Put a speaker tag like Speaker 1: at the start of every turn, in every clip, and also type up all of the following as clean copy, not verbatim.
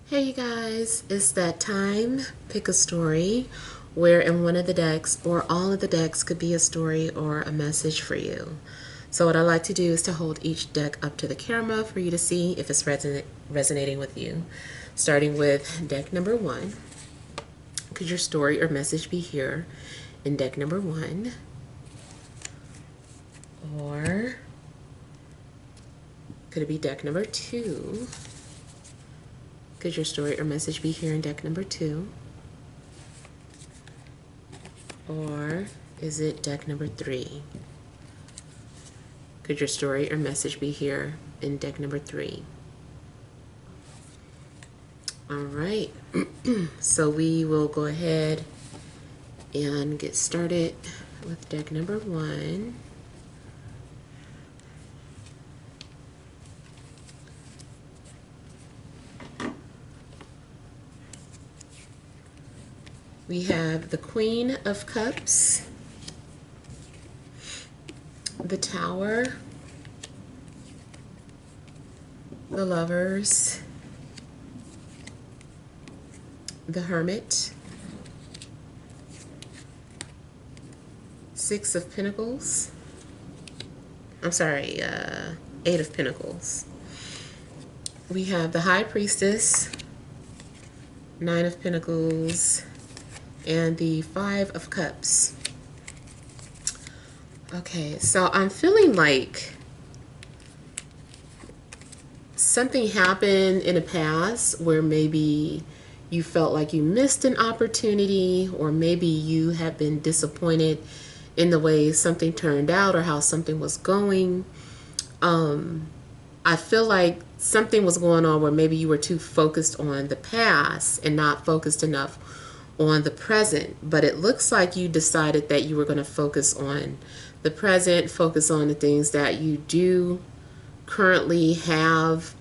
Speaker 1: Hey you guys, it's that time. Pick a story where in one of the decks or all of the decks could be a story or a message for you. So what I like to do is to hold each deck up to the camera for you to see if it's resonating with you. Starting with deck number one. Could your story or message be here in deck number one? Or could it be deck number two? Could your story or message be here in deck number two? Or is it deck number three? Could your story or message be here in deck number three? All right, so we will go ahead and get started with deck number one. We have the Queen of Cups, the Tower, the Lovers, the Hermit, Six of Pentacles, Eight of Pentacles. We have the High Priestess, Nine of Pentacles, and the Five of Cups. Okay, so I'm feeling like something happened in the past where maybe you felt like you missed an opportunity, or maybe you have been disappointed in the way something turned out or how something was going. I feel like something was going on where maybe you were too focused on the past and not focused enough on the present, but it looks like you decided that you were going to focus on the present, focus on the things that you do currently have,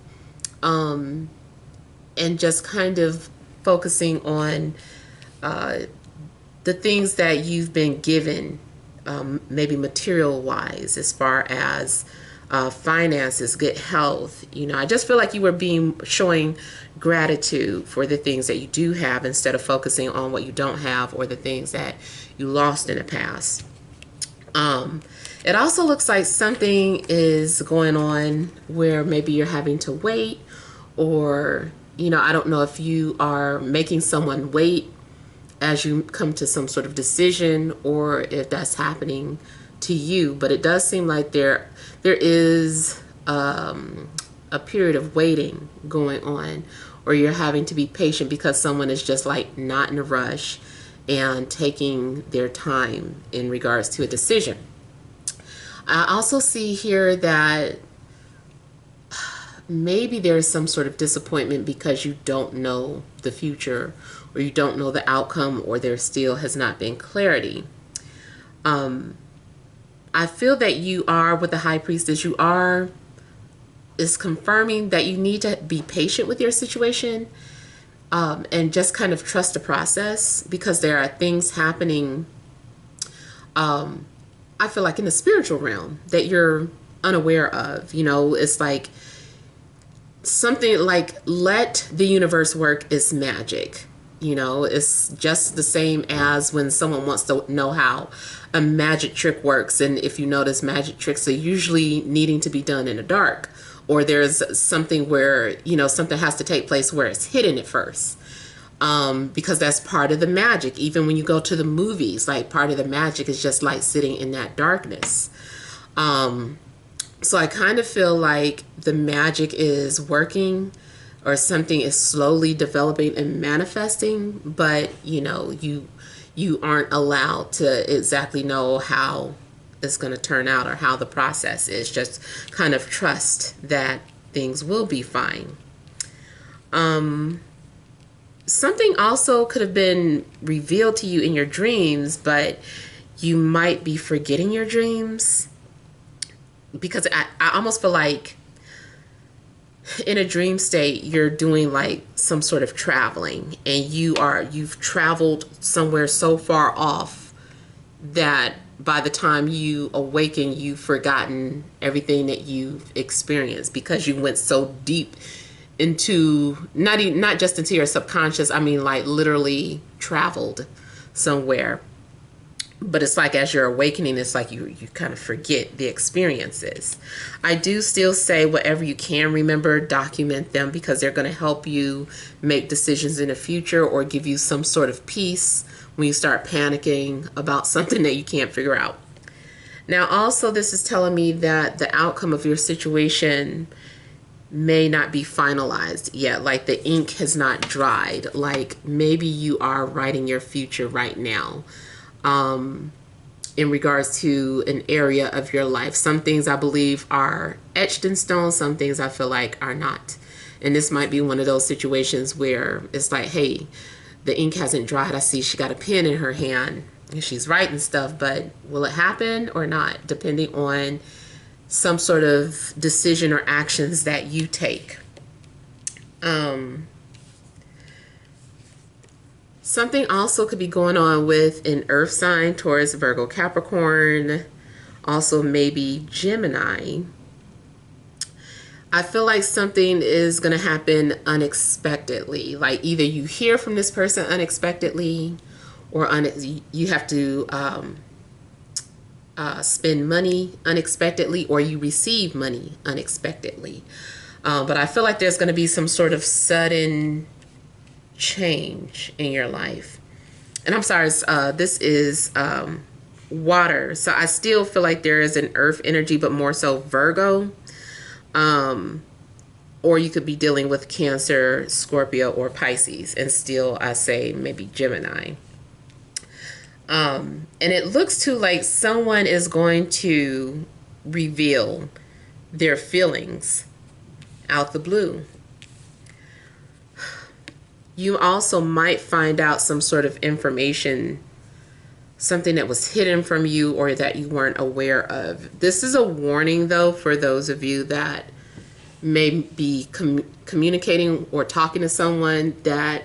Speaker 1: and just kind of focusing on the things that you've been given, maybe material wise, as far as finances, good health. I just feel like you were showing gratitude for the things that you do have instead of focusing on what you don't have or the things that you lost in the past. It also looks like something is going on where maybe you're having to wait, or I don't know if you are making someone wait as you come to some sort of decision, or if that's happening to you, but it does seem like there is a period of waiting going on, or you're having to be patient because someone is just like not in a rush and taking their time in regards to a decision. I also see here that maybe there's some sort of disappointment because you don't know the future, or you don't know the outcome, or there still has not been clarity. I feel that you are, with the High Priestess, is confirming that you need to be patient with your situation, and just kind of trust the process, because there are things happening, I feel like in the spiritual realm, that you're unaware of. It's like something like, let the universe work its magic. It's just the same as when someone wants to know how a magic trick works. And if you notice, magic tricks are usually needing to be done in the dark, or there's something where, something has to take place where it's hidden at first. Because that's part of the magic. Even when you go to the movies, like, part of the magic is just like sitting in that darkness. So I kind of feel like the magic is working, or something is slowly developing and manifesting, but you aren't allowed to exactly know how it's going to turn out or how the process is. Just kind of trust that things will be fine. Something also could have been revealed to you in your dreams, but you might be forgetting your dreams, because I almost feel like in a dream state, you're doing like some sort of traveling, and you've traveled somewhere so far off that by the time you awaken, you've forgotten everything that you've experienced, because you went so deep into not just into your subconscious, I mean like literally traveled somewhere. But it's like as you're awakening, it's like you kind of forget the experiences. I do still say whatever you can remember, document them, because they're going to help you make decisions in the future or give you some sort of peace when you start panicking about something that you can't figure out. Now, also, this is telling me that the outcome of your situation may not be finalized yet. Like the ink has not dried. Like maybe you are writing your future right now. In regards to an area of your life. Some things I believe are etched in stone. Some things I feel like are not. And this might be one of those situations where it's like, hey, the ink hasn't dried. I see she got a pen in her hand and she's writing stuff, but will it happen or not? Depending on some sort of decision or actions that you take. Something also could be going on with an earth sign, Taurus, Virgo, Capricorn, also maybe Gemini. I feel like something is going to happen unexpectedly. Like either you hear from this person unexpectedly, or you have to spend money unexpectedly, or you receive money unexpectedly. But I feel like there's going to be some sort of sudden change in your life. And I'm sorry, this is water. So I still feel like there is an earth energy, but more so Virgo. Or you could be dealing with Cancer, Scorpio, or Pisces. And still, I say maybe Gemini. And it looks too like someone is going to reveal their feelings out the blue. You also might find out some sort of information, something that was hidden from you or that you weren't aware of. This is a warning, though, for those of you that may be communicating or talking to someone that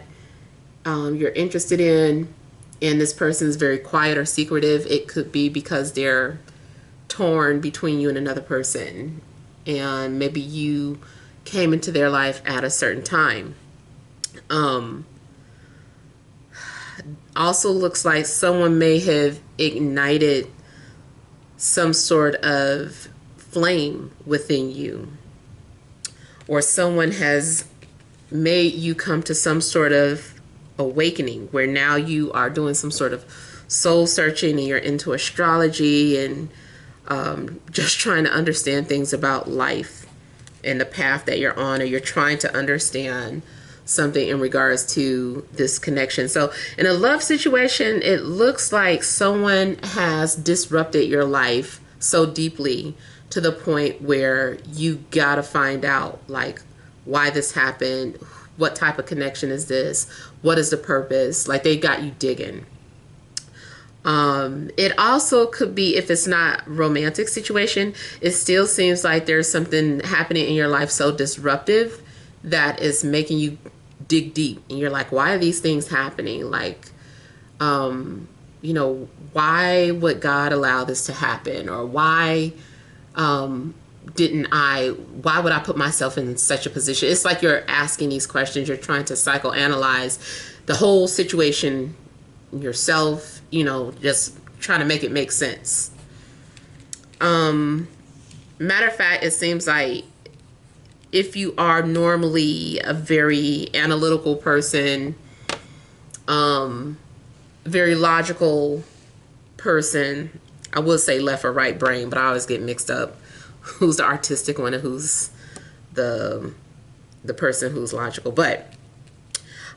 Speaker 1: you're interested in, and this person is very quiet or secretive. It could be because they're torn between you and another person, and maybe you came into their life at a certain time. Also looks like someone may have ignited some sort of flame within you, or someone has made you come to some sort of awakening where now you are doing some sort of soul searching and you're into astrology and just trying to understand things about life and the path that you're on, or you're trying to understand something in regards to this connection. So in a love situation, it looks like someone has disrupted your life so deeply to the point where you gotta find out like why this happened, what type of connection is this, what is the purpose. Like they got you digging. It also could be, if it's not romantic situation, it still seems like there's something happening in your life so disruptive that is making you dig deep, and you're like, why are these things happening? Like, you know, why would God allow this to happen? Or why why would I put myself in such a position? It's like you're asking these questions. You're trying to psychoanalyze the whole situation yourself, you know, just trying to make it make sense. Matter of fact, it seems like if you are normally a very analytical person, very logical person, I would say left or right brain, but I always get mixed up who's the artistic one and who's the person who's logical. But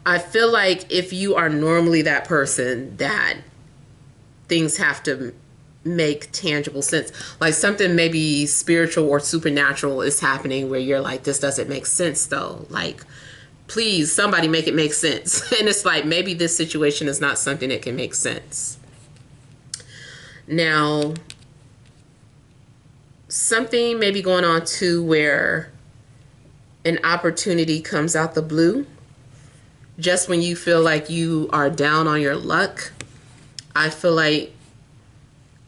Speaker 1: I feel like if you are normally that person, that things have to make tangible sense. Like something maybe spiritual or supernatural is happening where you're like, this doesn't make sense though. Like, please, somebody make it make sense. And it's like, maybe this situation is not something that can make sense. Now, something may be going on too where an opportunity comes out the blue. Just when you feel like you are down on your luck, I feel like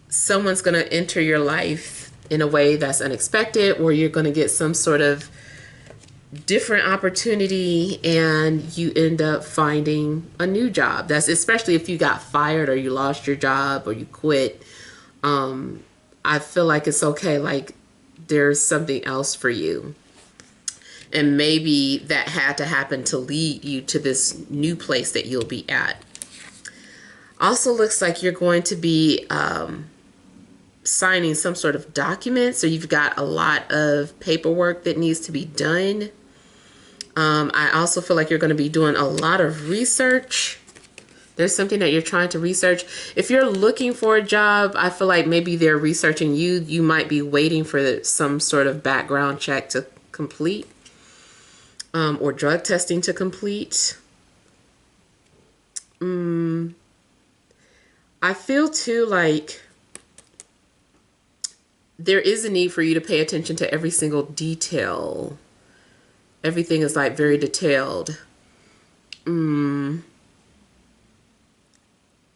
Speaker 1: someone's going to enter your life in a way that's unexpected, or you're going to get some sort of different opportunity and you end up finding a new job. That's especially if you got fired or you lost your job or you quit. I feel like it's okay. Like there's something else for you. And maybe that had to happen to lead you to this new place that you'll be at. Also looks like you're going to be signing some sort of document. So you've got a lot of paperwork that needs to be done. I also feel like you're going to be doing a lot of research. There's something that you're trying to research. If you're looking for a job, I feel like maybe they're researching you. You might be waiting for some sort of background check to complete, or drug testing to complete. I feel too like there is a need for you to pay attention to every single detail. Everything is like very detailed.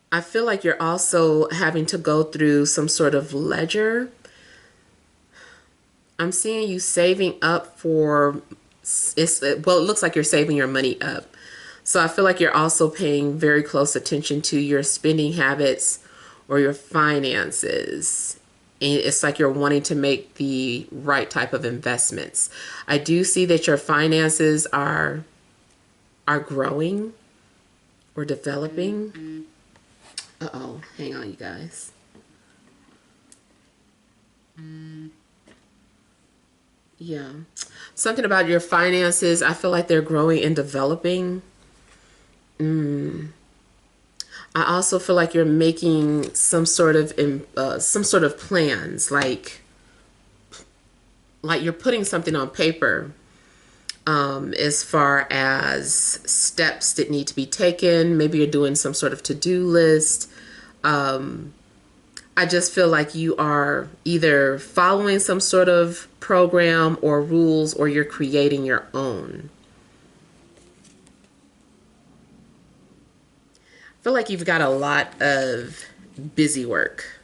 Speaker 1: I feel like you're also having to go through some sort of ledger. I'm seeing you saving up for, it looks like you're saving your money up. So I feel like you're also paying very close attention to your spending habits or your finances. And it's like you're wanting to make the right type of investments. I do see that your finances are growing or developing. Uh-oh, hang on, you guys. Yeah. Something about your finances, I feel like they're growing and developing. I also feel like you're making some sort of plans, like you're putting something on paper, as far as steps that need to be taken. Maybe you're doing some sort of to-do list. I just feel like you are either following some sort of program or rules, or you're creating your own. I feel like you've got a lot of busy work,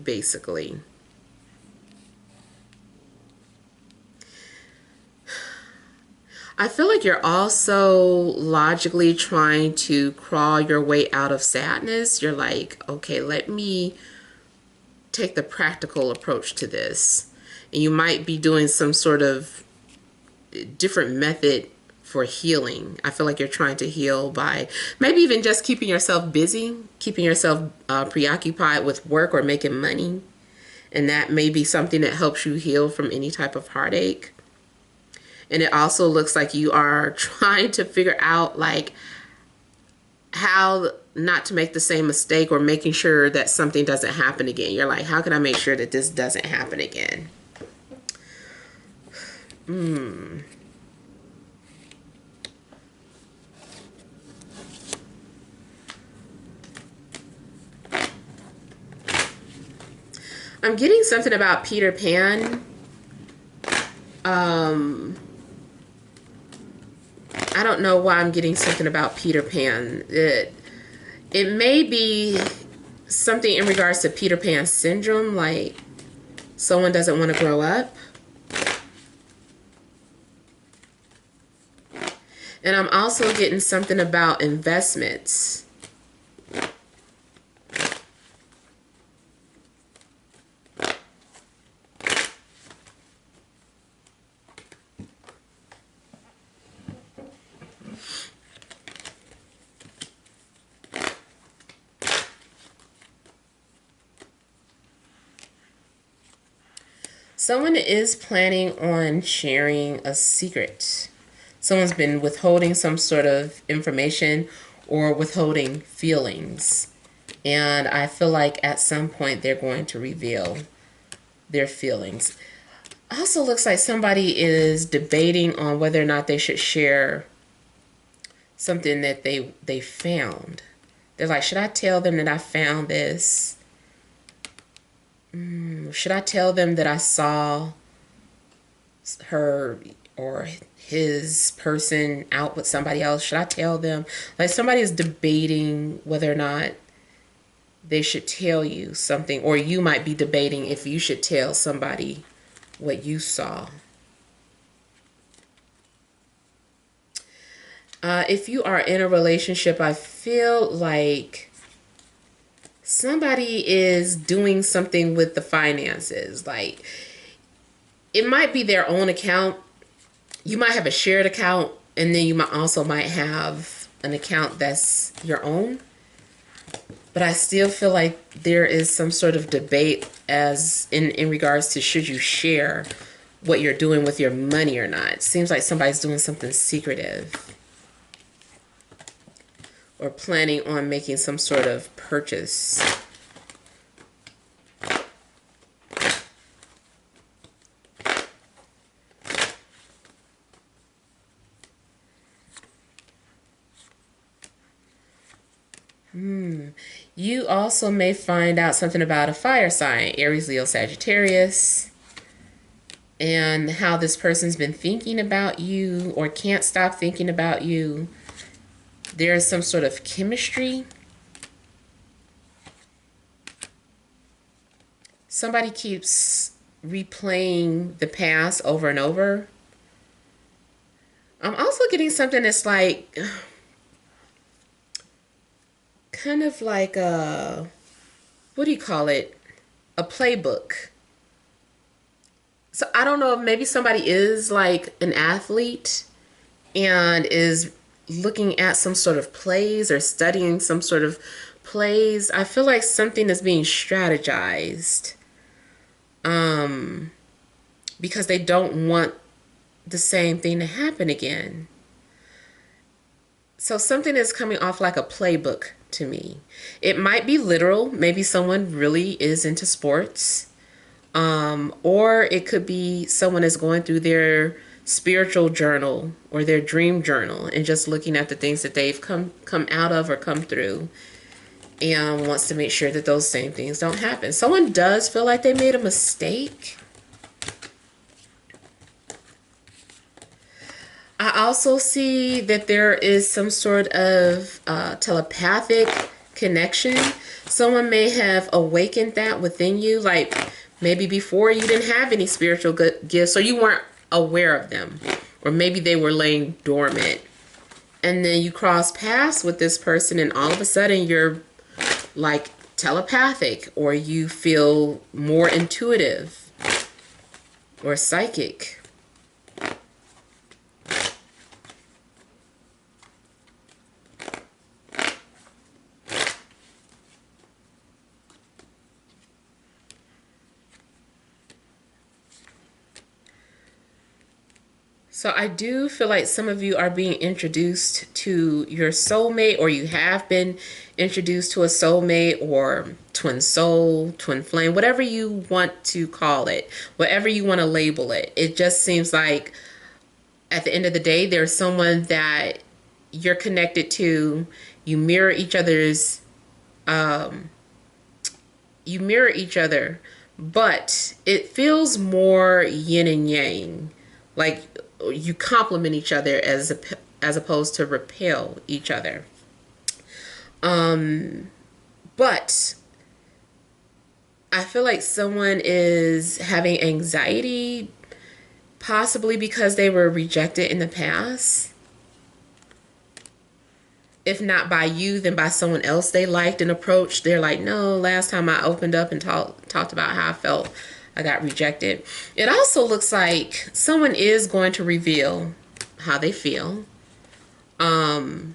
Speaker 1: basically. I feel like you're also logically trying to crawl your way out of sadness. You're like, okay, let me take the practical approach to this. And you might be doing some sort of different method for healing. I feel like you're trying to heal by maybe even just keeping yourself busy, keeping yourself preoccupied with work or making money. And that may be something that helps you heal from any type of heartache. And it also looks like you are trying to figure out like how not to make the same mistake, or making sure that something doesn't happen again. You're like, how can I make sure that this doesn't happen again? I'm getting something about Peter Pan. I don't know why I'm getting something about Peter Pan. It may be something in regards to Peter Pan syndrome, like someone doesn't want to grow up. And I'm also getting something about investments. Someone is planning on sharing a secret. Someone's been withholding some sort of information or withholding feelings. And I feel like at some point they're going to reveal their feelings. Also looks like somebody is debating on whether or not they should share something that they found. They're like, should I tell them that I found this? Should I tell them that I saw her or his person out with somebody else? Should I tell them? Like somebody is debating whether or not they should tell you something, or you might be debating if you should tell somebody what you saw. If you are in a relationship, I feel like somebody is doing something with the finances. Like, it might be their own account. You might have a shared account, and then you might also might have an account that's your own. But I still feel like there is some sort of debate as in regards to should you share what you're doing with your money or not. It seems like somebody's doing something secretive or planning on making some sort of purchase. You also may find out something about a fire sign, Aries, Leo, Sagittarius, and how this person's been thinking about you or can't stop thinking about you. There's some sort of chemistry. Somebody keeps replaying the past over and over. I'm also getting something that's like kind of like a, what do you call it? A playbook. So I don't know if maybe somebody is like an athlete and is looking at some sort of plays or studying some sort of plays. I feel like something is being strategized because they don't want the same thing to happen again. So something is coming off like a playbook to me. It might be literal. Maybe someone really is into sports. Or it could be someone is going through their spiritual journal or their dream journal and just looking at the things that they've come out of or come through and wants to make sure that those same things don't happen. Someone does feel like they made a mistake. I also see that there is some sort of telepathic connection. Someone may have awakened that within you. Like maybe before you didn't have any spiritual gifts or you weren't aware of them. Or maybe they were laying dormant. And then you cross paths with this person and all of a sudden you're like telepathic or you feel more intuitive or psychic. So I do feel like some of you are being introduced to your soulmate, or you have been introduced to a soulmate or twin soul, twin flame, whatever you want to call it, whatever you want to label it. It just seems like at the end of the day, there's someone that you're connected to. You mirror each other's, but it feels more yin and yang. Like you complement each other as opposed to repel each other. But I feel like someone is having anxiety, possibly because they were rejected in the past. If not by you, then by someone else they liked and approached. They're like, no, last time I opened up and talked about how I felt, I got rejected. It also looks like someone is going to reveal how they feel. And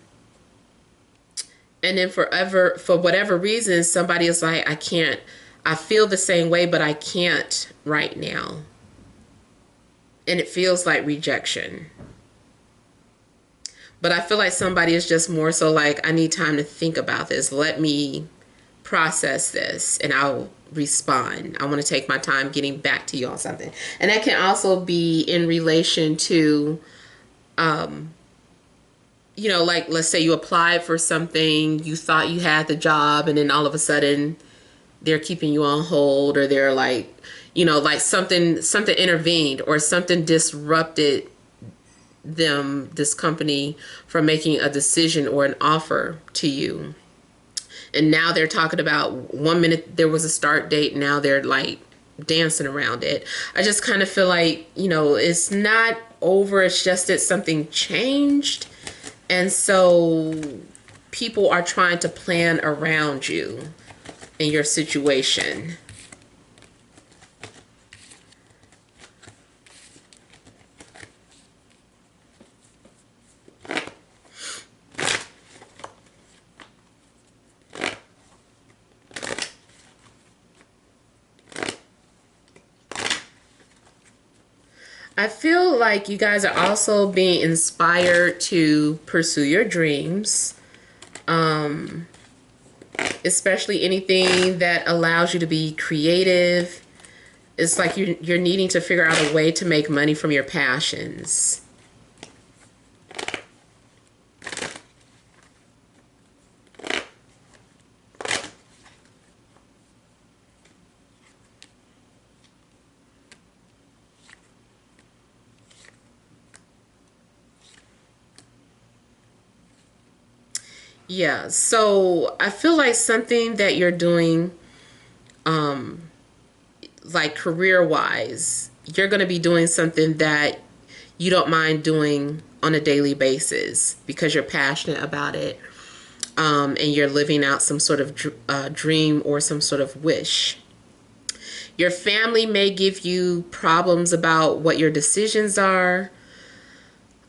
Speaker 1: then for whatever reason, somebody is like, I feel the same way, but I can't right now. And it feels like rejection. But I feel like somebody is just more so like, I need time to think about this. Let me process this and I'll respond. I want to take my time getting back to you on something. And that can also be in relation to, like let's say you applied for something, you thought you had the job, and then all of a sudden they're keeping you on hold, or they're like, like something intervened or something disrupted this company from making a decision or an offer to you. And now they're talking about 1 minute there was a start date. Now they're like dancing around it. I just kind of feel like, it's not over. It's just that something changed. And so people are trying to plan around you in your situation. I feel like you guys are also being inspired to pursue your dreams, especially anything that allows you to be creative. It's like you're needing to figure out a way to make money from your passions. Yeah, so I feel like something that you're doing, like career-wise, you're going to be doing something that you don't mind doing on a daily basis because you're passionate about it, and you're living out some sort of dream or some sort of wish. Your family may give you problems about what your decisions are,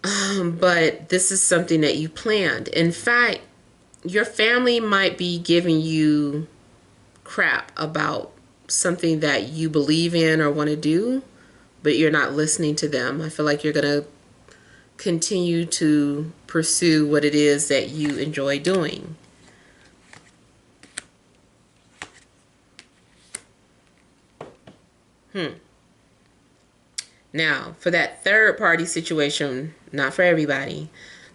Speaker 1: but this is something that you planned. In fact, your family might be giving you crap about something that you believe in or want to do, but you're not listening to them. I feel like you're going to continue to pursue what it is that you enjoy doing. Now, for that third party situation, not for everybody,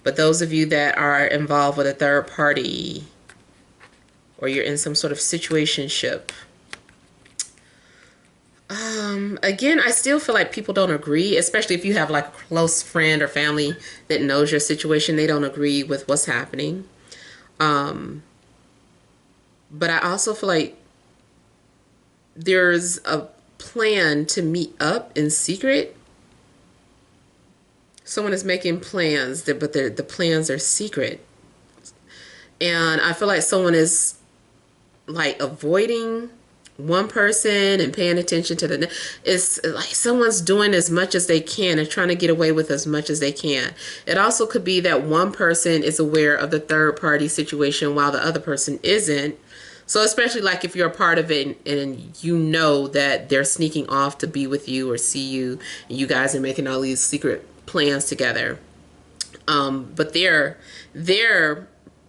Speaker 1: but those of you that are involved with a third party or you're in some sort of situationship, again, I still feel like people don't agree, especially if you have like a close friend or family that knows your situation. They don't agree with what's happening. But I also feel like there's a plan to meet up in secret. Someone is making plans, but the plans are secret. And I feel like someone is like avoiding one person and paying attention to the, it's like someone's doing as much as they can and trying to get away with as much as they can. It also could be that one person is aware of the third party situation while the other person isn't. So especially like if you're a part of it and you know that they're sneaking off to be with you or see you, and you guys are making all these secret plans together, but their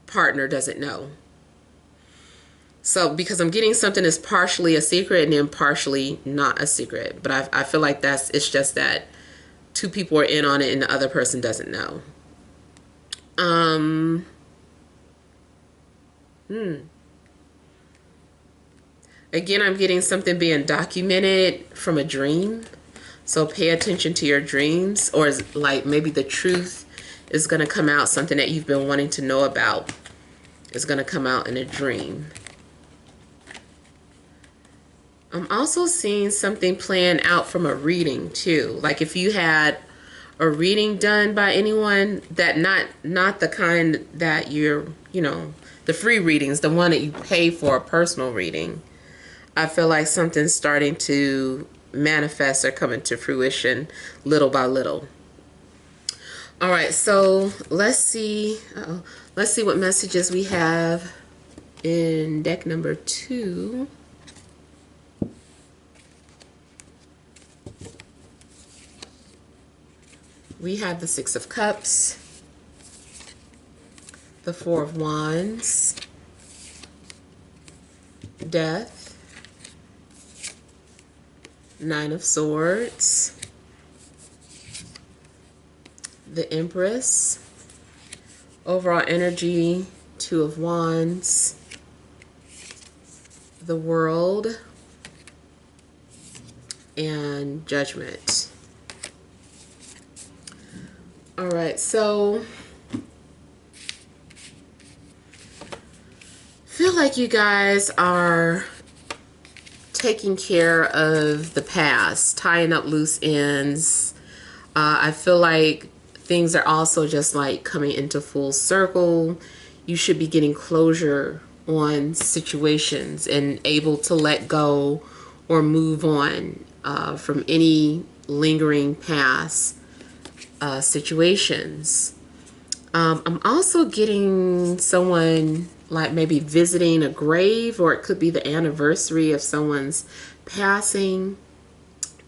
Speaker 1: partner doesn't know. So because I'm getting something that's partially a secret and then partially not a secret. But I feel like it's just that two people are in on it and the other person doesn't know. Again, I'm getting something being documented from a dream. So pay attention to your dreams, or like maybe the truth is going to come out, something that you've been wanting to know about is going to come out in a dream. I'm also seeing something playing out from a reading too. Like if you had a reading done by anyone, that not the kind that you're, the free readings, the one that you pay for, a personal reading. I feel like something's starting to manifest or come into fruition little by little. All right, so let's see. Let's see what messages we have in deck number 2. We have the 6 of Cups, the 4 of Wands, Death, 9 of Swords, the Empress, overall energy, 2 of Wands, the World, and Judgment. All right, so feel like you guys are taking care of the past, tying up loose ends. I feel like things are also just like coming into full circle. You should be getting closure on situations and able to let go or move on from any lingering past situations. I'm also getting someone like maybe visiting a grave, or it could be the anniversary of someone's passing.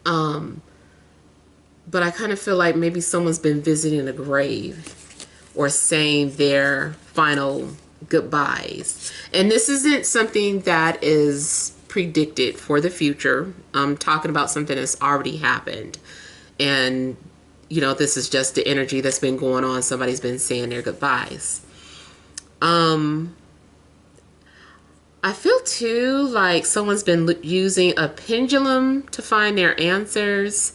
Speaker 1: But I kind of feel like maybe someone's been visiting a grave or saying their final goodbyes. And this isn't something that is predicted for the future. I'm talking about something that's already happened. And, you know, this is just the energy that's been going on. Somebody's been saying their goodbyes. I feel too like someone's been using a pendulum to find their answers.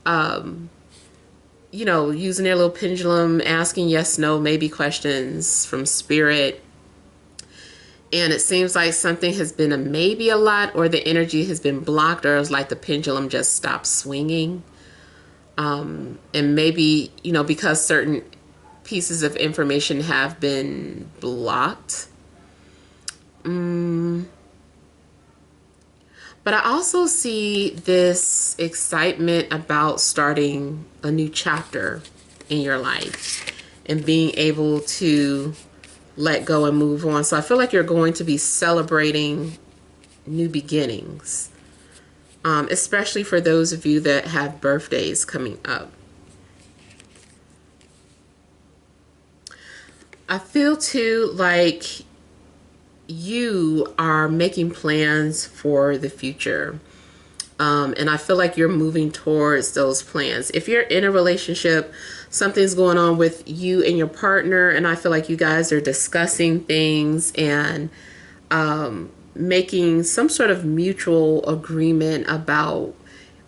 Speaker 1: You know, using their little pendulum, asking yes, no, maybe questions from spirit. And it seems like something has been a maybe a lot, or the energy has been blocked, or it's like the pendulum just stopped swinging. And maybe, you know, because certain pieces of information have been blocked. But I also see this excitement about starting a new chapter in your life and being able to let go and move on. So I feel like you're going to be celebrating new beginnings, especially for those of you that have birthdays coming up. I feel too like you are making plans for the future. And I feel like you're moving towards those plans. If you're in a relationship, something's going on with you and your partner, and I feel like you guys are discussing things and making some sort of mutual agreement about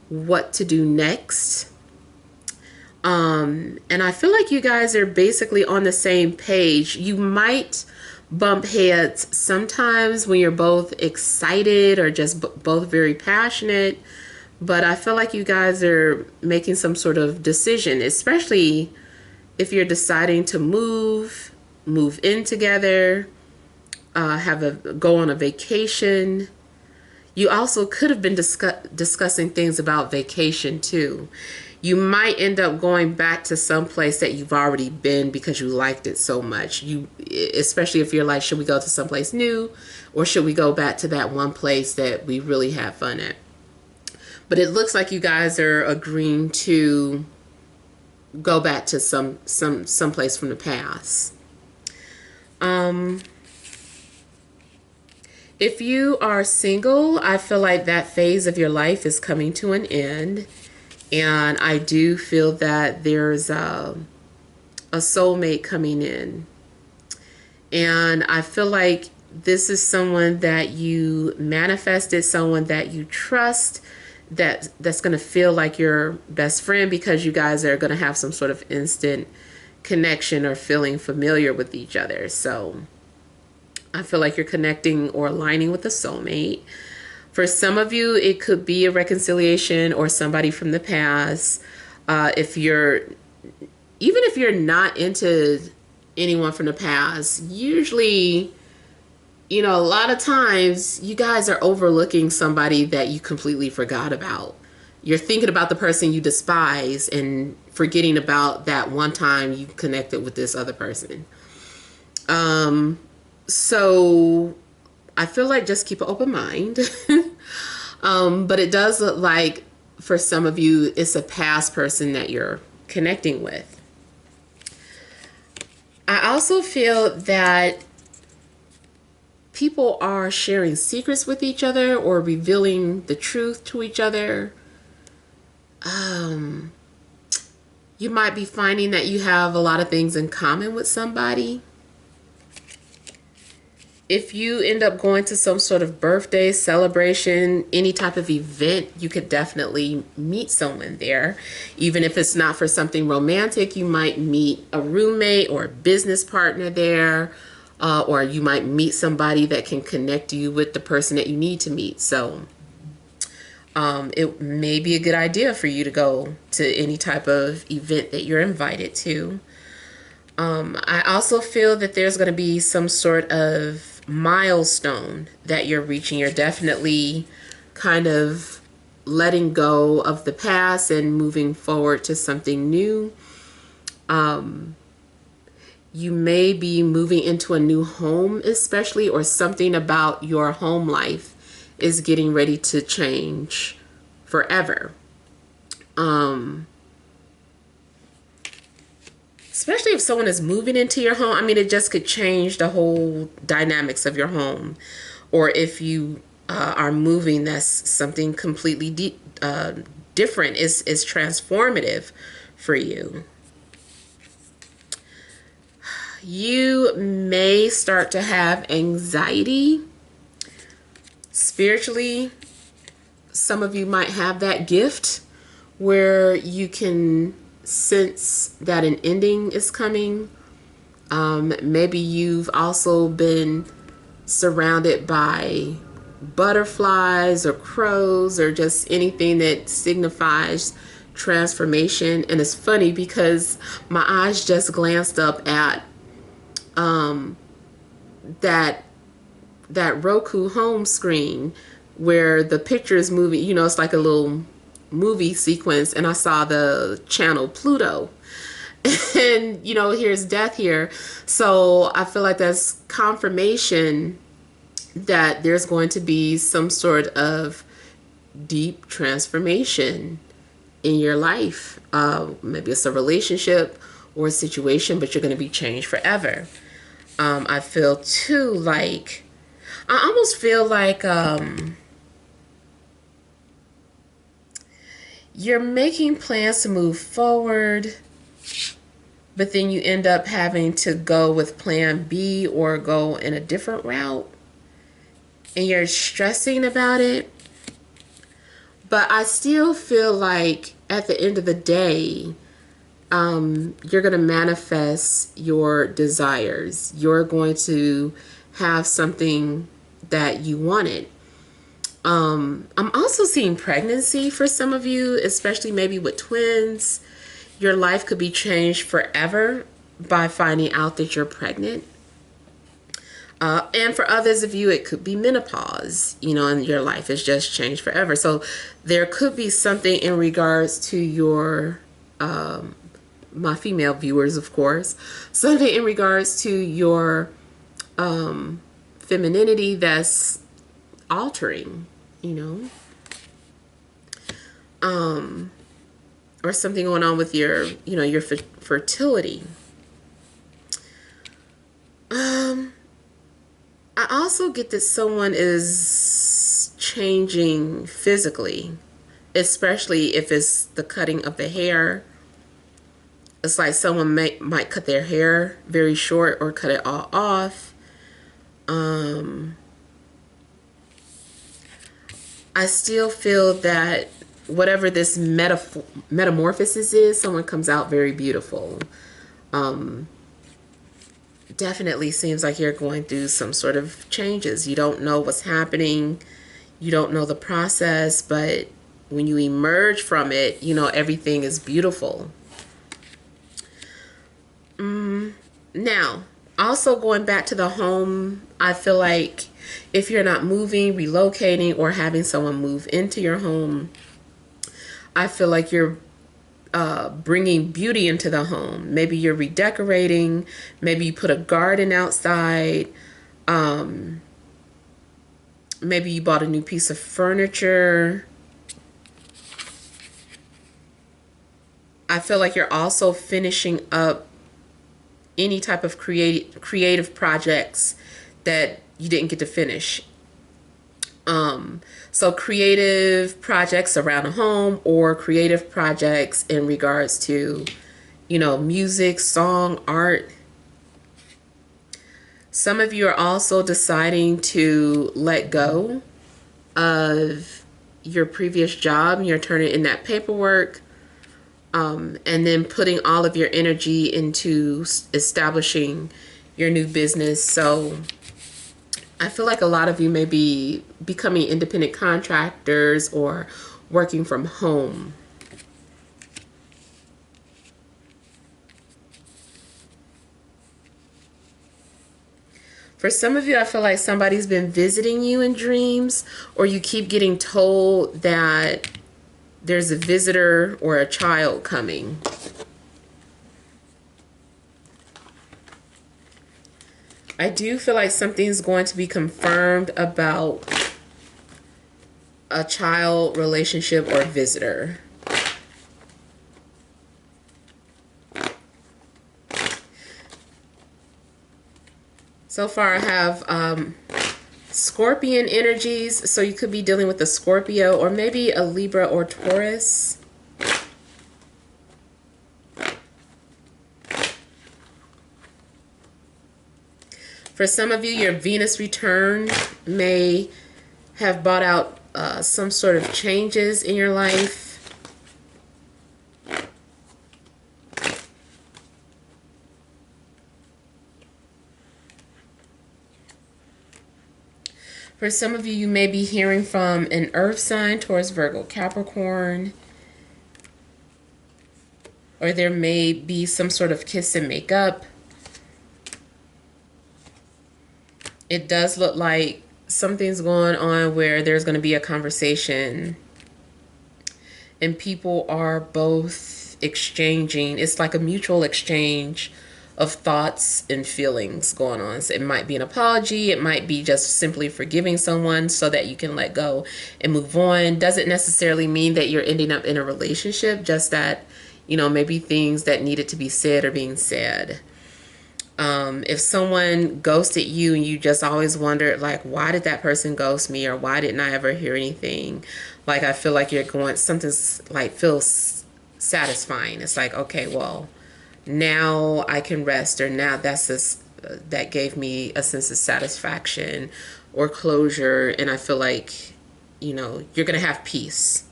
Speaker 1: what to do next. And I feel like you guys are basically on the same page. You might bump heads sometimes when you're both excited or just both very passionate, but I feel like you guys are making some sort of decision, especially if you're deciding to move in together, go on a vacation. You also could have been discussing things about vacation too. You might end up going back to some place that you've already been because you liked it so much. Especially if you're like, should we go to someplace new, or should we go back to that one place that we really had fun at? But it looks like you guys are agreeing to go back to some place from the past. If you are single, I feel like that phase of your life is coming to an end. And I do feel that there's a soulmate coming in. And I feel like this is someone that you manifested, someone that you trust, that's going to feel like your best friend, because you guys are going to have some sort of instant connection or feeling familiar with each other. So I feel like you're connecting or aligning with a soulmate. For some of you, it could be a reconciliation or somebody from the past. Even if you're not into anyone from the past, usually, you know, a lot of times you guys are overlooking somebody that you completely forgot about. You're thinking about the person you despise and forgetting about that one time you connected with this other person. So I feel like just keep an open mind. But it does look like for some of you, it's a past person that you're connecting with. I also feel that people are sharing secrets with each other or revealing the truth to each other. You might be finding that you have a lot of things in common with somebody. If you end up going to some sort of birthday celebration, any type of event, you could definitely meet someone there. Even if it's not for something romantic, you might meet a roommate or a business partner there, or you might meet somebody that can connect you with the person that you need to meet. So It may be a good idea for you to go to any type of event that you're invited to. I also feel that there's going to be some sort of milestone that you're reaching. You're definitely kind of letting go of the past and moving forward to something new. You may be moving into a new home, especially, or something about your home life is getting ready to change forever. Especially if someone is moving into your home. I mean, it just could change the whole dynamics of your home. Or if you are moving, that's something completely different. Is transformative for you. You may start to have anxiety spiritually. Some of you might have that gift where you can sense that an ending is coming. Maybe you've also been surrounded by butterflies or crows or just anything that signifies transformation. And it's funny because my eyes just glanced up at that Roku home screen where the picture is moving. You know, it's like a little movie sequence, and I saw the channel Pluto. And, you know, here's death here. So I feel like that's confirmation that there's going to be some sort of deep transformation in your life. Maybe it's a relationship or a situation, but you're going to be changed forever. I feel too like, I almost feel like you're making plans to move forward, but then you end up having to go with plan B or go in a different route, and you're stressing about it. But I still feel like at the end of the day, you're going to manifest your desires. You're going to have something that you wanted. I'm also seeing pregnancy for some of you, especially maybe with twins. Your life could be changed forever by finding out that you're pregnant. And for others of you, it could be menopause, you know, and your life is just changed forever. So there could be something in regards to your, my female viewers, of course, something in regards to your femininity that's altering, you know, or something going on with your, you know, your fertility. I also get that someone is changing physically, especially if it's the cutting of the hair. It's like someone might cut their hair very short or cut it all off. I still feel that whatever this metamorphosis is, someone comes out very beautiful. Definitely seems like you're going through some sort of changes. You don't know what's happening. You don't know the process, but when you emerge from it, you know, everything is beautiful. Now, also going back to the home, I feel like if you're not moving, relocating, or having someone move into your home, I feel like you're bringing beauty into the home. Maybe you're redecorating. Maybe you put a garden outside. Maybe you bought a new piece of furniture. I feel like you're also finishing up any type of creative projects that you didn't get to finish. So creative projects around a home or creative projects in regards to, you know, music, song, art. Some of you are also deciding to let go of your previous job. You're turning in that paperwork, and then putting all of your energy into establishing your new business. So I feel like a lot of you may be becoming independent contractors or working from home. For some of you, I feel like somebody's been visiting you in dreams, or you keep getting told that there's a visitor or a child coming. I do feel like something's going to be confirmed about a child relationship or visitor. So far I have Scorpion energies, so you could be dealing with a Scorpio or maybe a Libra or Taurus. For some of you, your Venus return may have brought out some sort of changes in your life. For some of you, you may be hearing from an earth sign, Taurus, Virgo, Capricorn. Or there may be some sort of kiss and make up. It does look like something's going on where there's going to be a conversation. And people are both exchanging. It's like a mutual exchange of thoughts and feelings going on. So it might be an apology. It might be just simply forgiving someone so that you can let go and move on. Doesn't necessarily mean that you're ending up in a relationship, just that, you know, maybe things that needed to be said are being said. If someone ghosted you and you just always wondered, like, why did that person ghost me, or why didn't I ever hear anything? Like, I feel like you're going, something's like feels satisfying. It's like, okay, well, now I can rest, or now that's this, that gave me a sense of satisfaction or closure, and I feel like, you know, you're gonna have peace.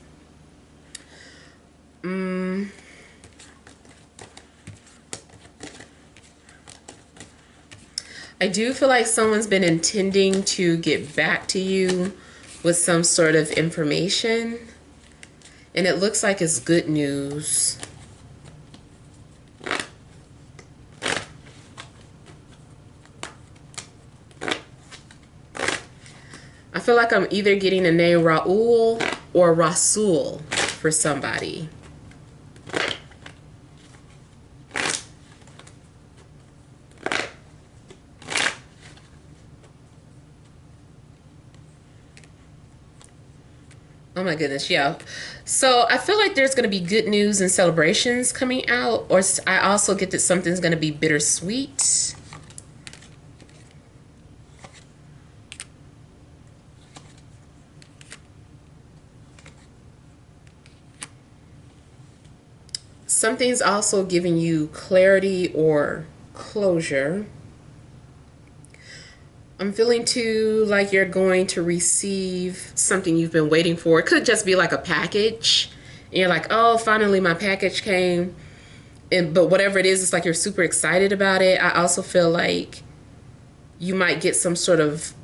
Speaker 1: I do feel like someone's been intending to get back to you with some sort of information, and it looks like it's good news. I feel like I'm either getting a name Raul or Rasul for somebody. Oh my goodness, yeah. So I feel like there's going to be good news and celebrations coming out, or I also get that something's going to be bittersweet. Something's also giving you clarity or closure. I'm feeling too like you're going to receive something you've been waiting for. It could just be like a package. And you're like, oh, finally my package came. But whatever it is, it's like you're super excited about it. I also feel like you might get some sort of,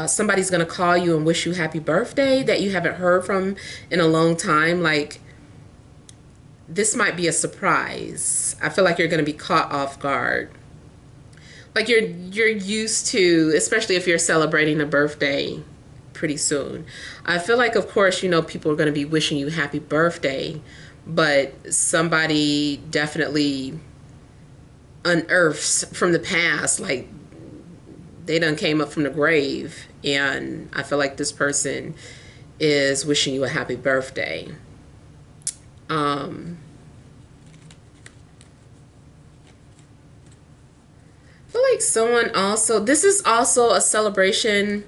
Speaker 1: somebody's going to call you and wish you happy birthday that you haven't heard from in a long time. Like, this might be a surprise. I feel like you're going to be caught off guard. Like you're used to, especially if you're celebrating a birthday pretty soon. I feel like, of course, you know, people are going to be wishing you happy birthday, but somebody definitely unearths from the past, like they done came up from the grave, and I feel like this person is wishing you a happy birthday. I feel like someone also, this is also a celebration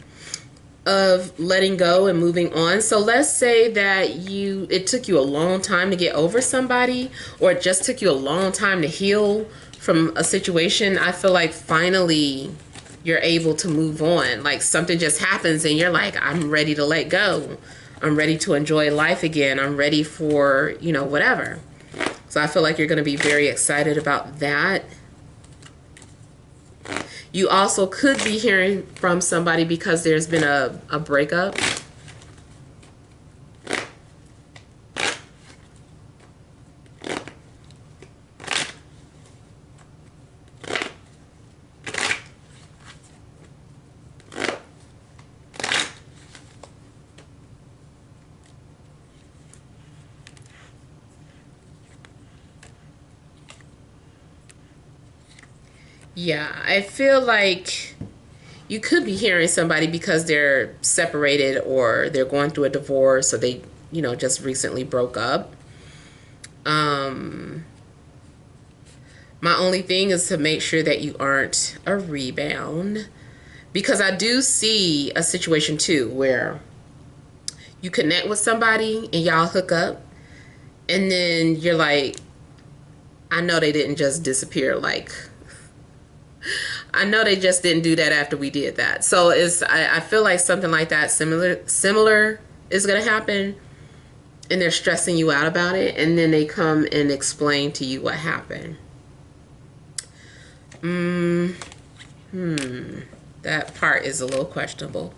Speaker 1: of letting go and moving on. So let's say that it took you a long time to get over somebody, or it just took you a long time to heal from a situation. I feel like finally you're able to move on. Like something just happens and you're like, I'm ready to let go. I'm ready to enjoy life again. I'm ready for, you know, whatever. So I feel like you're going to be very excited about that. You also could be hearing from somebody because there's been a breakup. Yeah, I feel like you could be hearing somebody because they're separated or they're going through a divorce or they, just recently broke up. Um, my only thing is to make sure that you aren't a rebound, because I do see a situation too where you connect with somebody and y'all hook up and then you're like, I know they didn't just disappear. Like, I know they just didn't do that after we did that. So I feel like something like that similar is gonna happen, and they're stressing you out about it, and then they come and explain to you what happened. That part is a little questionable.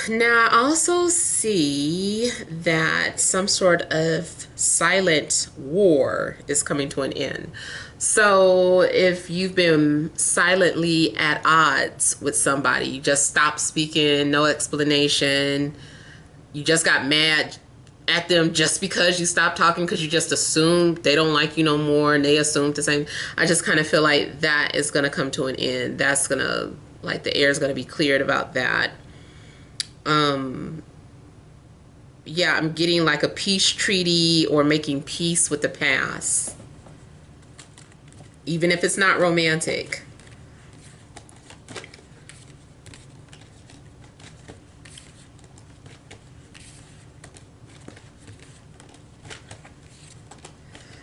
Speaker 1: Now, I also see that some sort of silent war is coming to an end. So, if you've been silently at odds with somebody, you just stopped speaking, no explanation, you just got mad at them just because you stopped talking because you just assumed they don't like you no more and they assumed the same. I just kind of feel like that is going to come to an end. That's going to, like, the air is going to be cleared about that. Yeah, I'm getting like a peace treaty or making peace with the past, even if it's not romantic.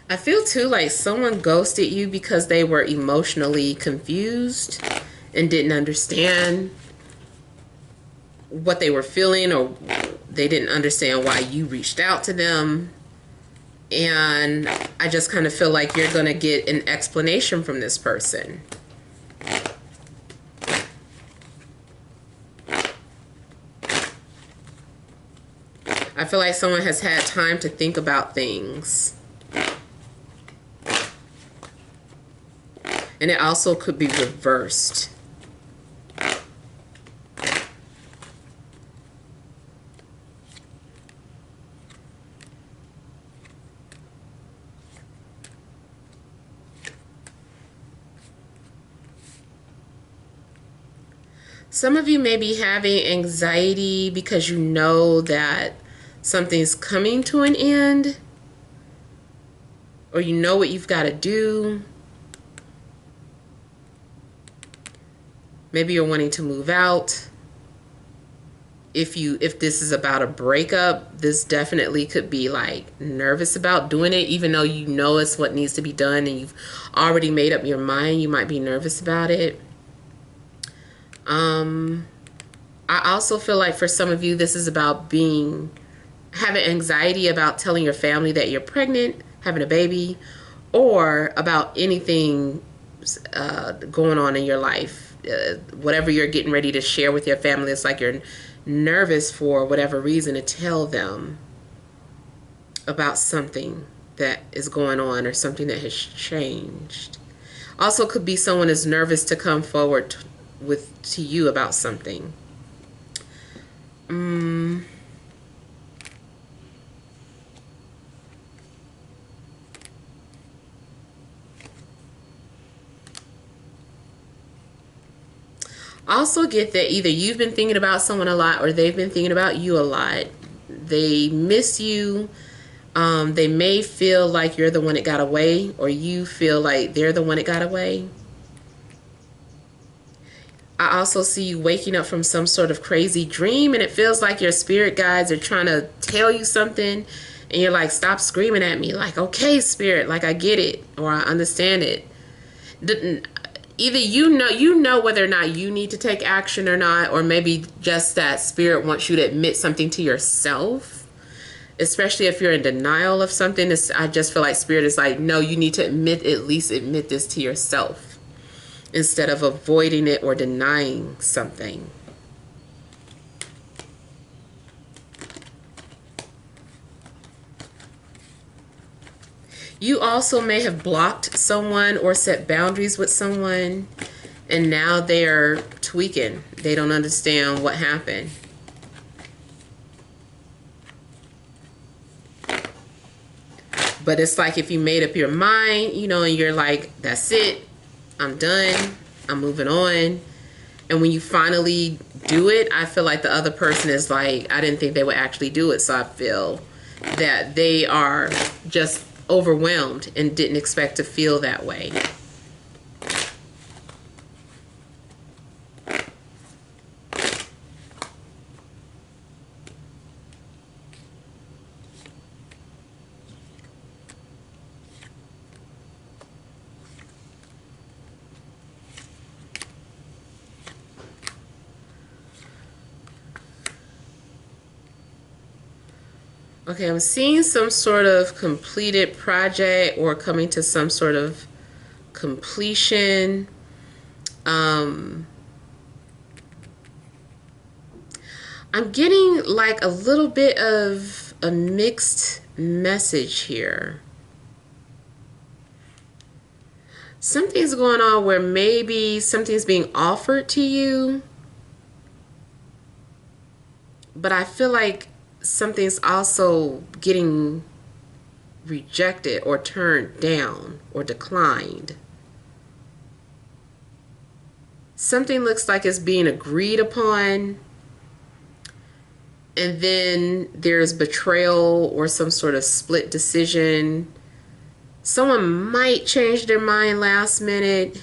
Speaker 1: I feel too like someone ghosted you because they were emotionally confused and didn't understand what they were feeling, or they didn't understand why you reached out to them. And I just kind of feel like you're going to get an explanation from this person. I feel like someone has had time to think about things. And it also could be reversed. Some of you may be having anxiety because you know that something's coming to an end, or you know what you've got to do. Maybe you're wanting to move out. If this is about a breakup, this definitely could be like nervous about doing it, even though you know it's what needs to be done and you've already made up your mind. You might be nervous about it. I also feel like for some of you, this is about having anxiety about telling your family that you're pregnant, having a baby, or about anything going on in your life. Whatever you're getting ready to share with your family, it's like you're nervous for whatever reason to tell them about something that is going on or something that has changed. Also could be someone is nervous to come forward to you about something. Also get that either you've been thinking about someone a lot or they've been thinking about you a lot. They miss you. They may feel like you're the one that got away, or you feel like they're the one that got away. I also see you waking up from some sort of crazy dream, and it feels like your spirit guides are trying to tell you something, and you're like, stop screaming at me. Like, okay, spirit, like I get it, or I understand it. Either you know whether or not you need to take action or not, or maybe just that spirit wants you to admit something to yourself. Especially if you're in denial of something, I just feel like spirit is like, no, you need to at least admit this to yourself instead of avoiding it or denying something. You also may have blocked someone or set boundaries with someone, and now they're tweaking. They don't understand what happened. But it's like if you made up your mind, you know, and you're like, that's it, I'm done, I'm moving on. And when you finally do it, I feel like the other person is like, I didn't think they would actually do it. So I feel that they are just overwhelmed and didn't expect to feel that way. Okay, I'm seeing some sort of completed project or coming to some sort of completion. I'm getting like a little bit of a mixed message here. Something's going on where maybe something's being offered to you, but I feel like something's also getting rejected or turned down or declined. Something looks like it's being agreed upon, and then there's betrayal or some sort of split decision. Someone might change their mind last minute.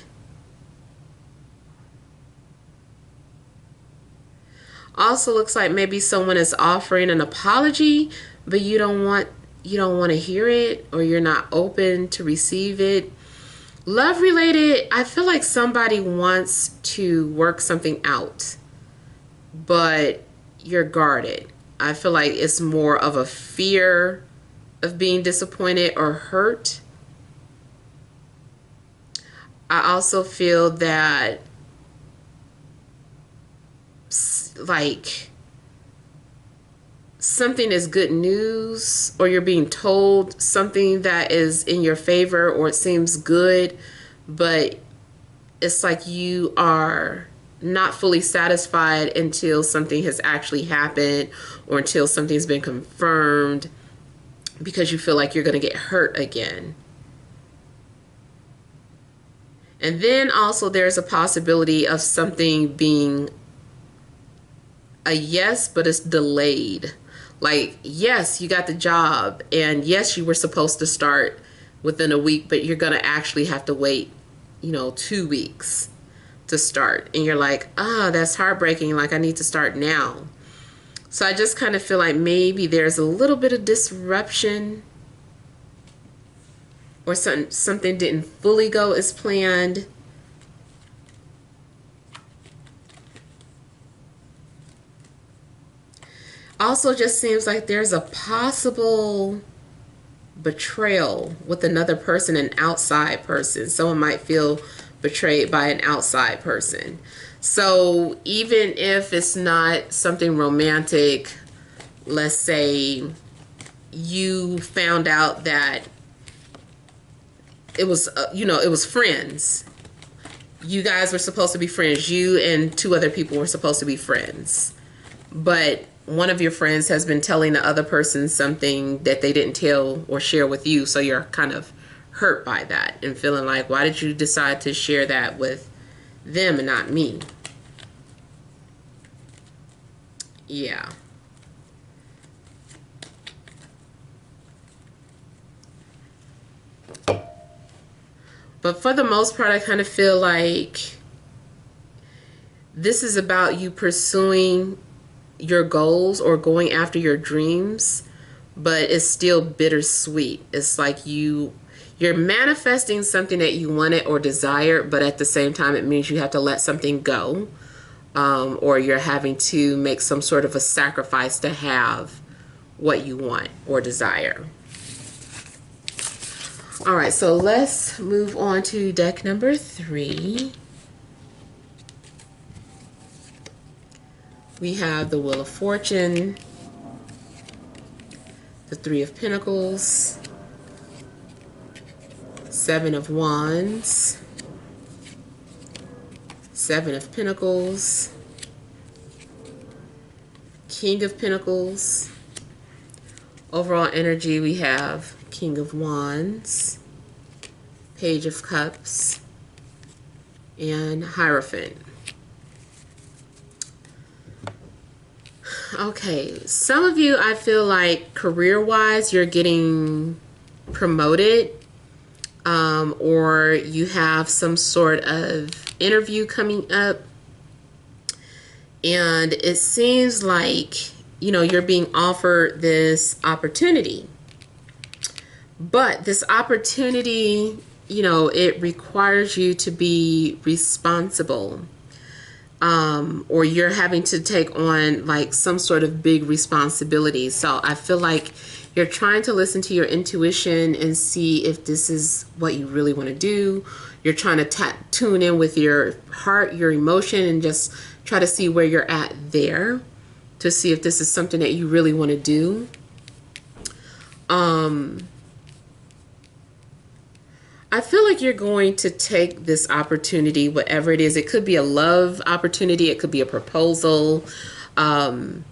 Speaker 1: Also looks like maybe someone is offering an apology, but you don't want to hear it, or you're not open to receive it. Love related, I feel like somebody wants to work something out, but you're guarded. I feel like it's more of a fear of being disappointed or hurt. I also feel that like something is good news, or you're being told something that is in your favor, or it seems good, but it's like you are not fully satisfied until something has actually happened, or until something's been confirmed, because you feel like you're going to get hurt again. And then also there's a possibility of something being a yes, but it's delayed. Like, yes, you got the job, and yes, you were supposed to start within a week, but you're going to actually have to wait, 2 weeks to start. And you're like, that's heartbreaking. Like, I need to start now. So I just kind of feel like maybe there's a little bit of disruption, or something didn't fully go as planned. Also just seems like there's a possible betrayal with another person, an outside person. Someone might feel betrayed by an outside person. So even if it's not something romantic, let's say you found out that it was, it was friends. You guys were supposed to be friends. You and 2 other people were supposed to be friends. But one of your friends has been telling the other person something that they didn't tell or share with you. So you're kind of hurt by that and feeling like, why did you decide to share that with them and not me? Yeah. But for the most part, I kind of feel like this is about you pursuing your goals or going after your dreams, but it's still bittersweet. It's like you're manifesting something that you wanted or desired, but at the same time it means you have to let something go, or you're having to make some sort of a sacrifice to have what you want or desire. All right, so let's move on to deck number 3. We have the Wheel of Fortune, the 3 of Pentacles, 7 of Wands, 7 of Pentacles, King of Pentacles. Overall energy, we have King of Wands, Page of Cups, and Hierophant. Okay, some of you, I feel like career-wise, you're getting promoted, or you have some sort of interview coming up, and it seems like, you know, you're being offered this opportunity. But this opportunity, you know, it requires you to be responsible. Or you're having to take on like some sort of big responsibility. So I feel like you're trying to listen to your intuition and see if this is what you really want to do. You're trying to tune in with your heart, your emotion, and just try to see where you're at there to see if this is something that you really want to do. I feel like you're going to take this opportunity, whatever it is. It could be a love opportunity. It could be a proposal. But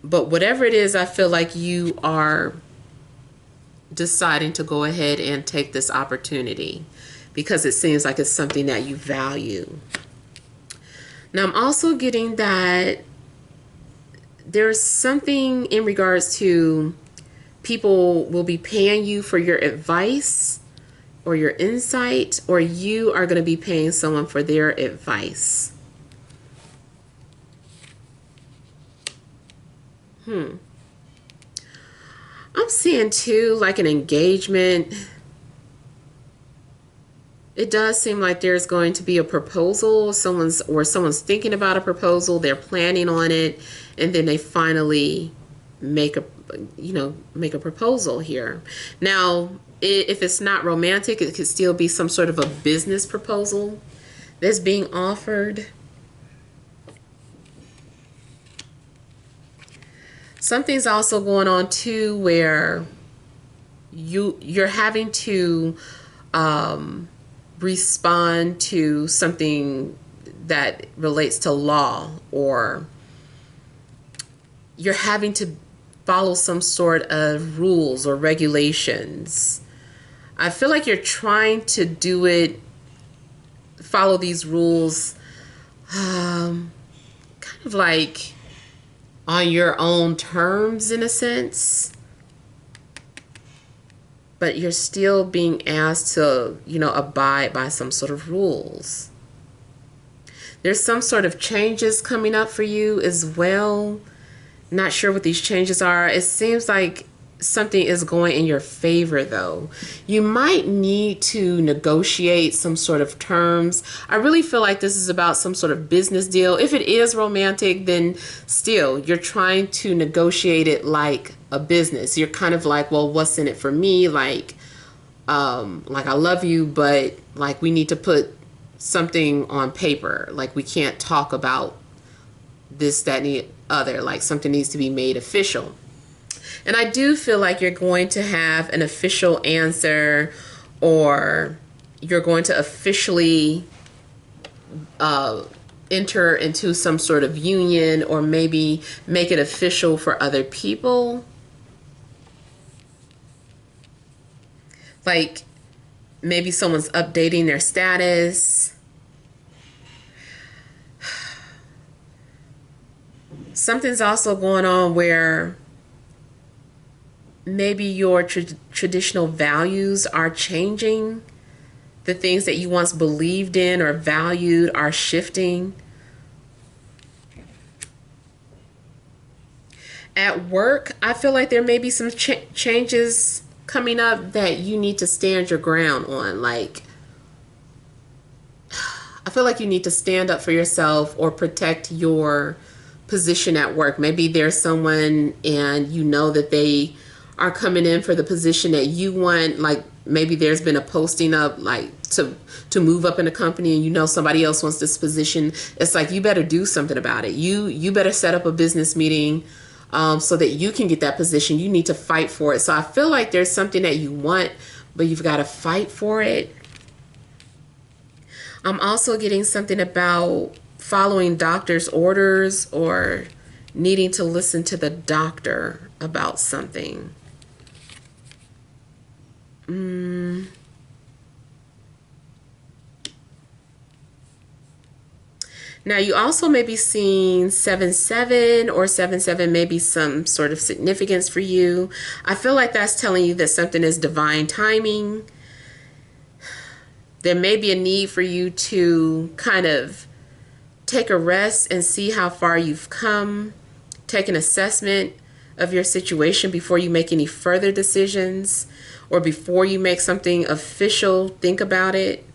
Speaker 1: whatever it is, I feel like you are deciding to go ahead and take this opportunity because it seems like it's something that you value. Now, I'm also getting that there's something in regards to people will be paying you for your advice or your insight, or you are going to be paying someone for their advice. I'm seeing too, like an engagement. It does seem like there's going to be a proposal. Someone's thinking about a proposal. They're planning on it, and then they finally make a proposal here. Now, if it's not romantic, it could still be some sort of a business proposal that's being offered. Something's also going on too where you're having to respond to something that relates to law, or you're having to follow some sort of rules or regulations. I feel like you're trying to follow these rules, kind of like on your own terms in a sense, but you're still being asked to, you know, abide by some sort of rules. There's some sort of changes coming up for you as well. Not sure what these changes are. It seems like something is going in your favor, though. You might need to negotiate some sort of terms. I really feel like this is about some sort of business deal. If it is romantic, then still, you're trying to negotiate it like a business. You're kind of like, well, what's in it for me? Like I love you, but like we need to put something on paper. Like we can't talk about this, that, and the other. Like something needs to be made official. And I do feel like you're going to have an official answer, or you're going to officially enter into some sort of union, or maybe make it official for other people. Like maybe someone's updating their status. Something's also going on where maybe your traditional values are changing. The things that you once believed in or valued are shifting. At work, I feel like there may be some changes coming up that you need to stand your ground on. Like, I feel like you need to stand up for yourself or protect your position at work. Maybe there's someone and you know that they are coming in for the position that you want. Like maybe there's been a posting up like to move up in a company, and you know somebody else wants this position. It's like you better do something about it. You better set up a business meeting so that you can get that position. You need to fight for it. So I feel like there's something that you want, but you've got to fight for it. I'm also getting something about following doctor's orders or needing to listen to the doctor about something. Now, you also may be seeing 7-7, or 7-7 may be some sort of significance for you. I feel like that's telling you that something is divine timing. There may be a need for you to kind of take a rest and see how far you've come. Take an assessment of your situation before you make any further decisions, or before you make something official. Think about it.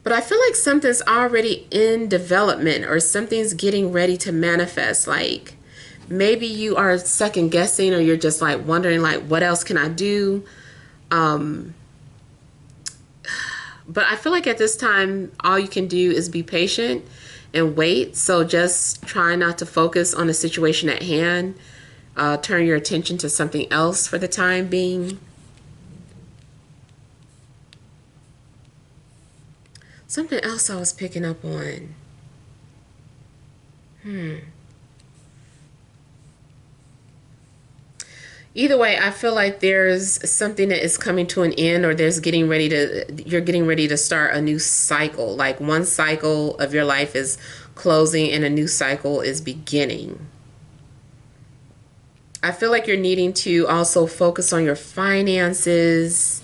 Speaker 1: But I feel like something's already in development, or something's getting ready to manifest. Like maybe you are second guessing, or you're just like wondering like, what else can I do? But I feel like at this time, all you can do is be patient and wait. So just try not to focus on the situation at hand. Turn your attention to something else for the time being. Something else I was picking up on. Either way, I feel like there's something that is coming to an end, or you're getting ready to start a new cycle. Like one cycle of your life is closing and a new cycle is beginning. I feel like you're needing to also focus on your finances.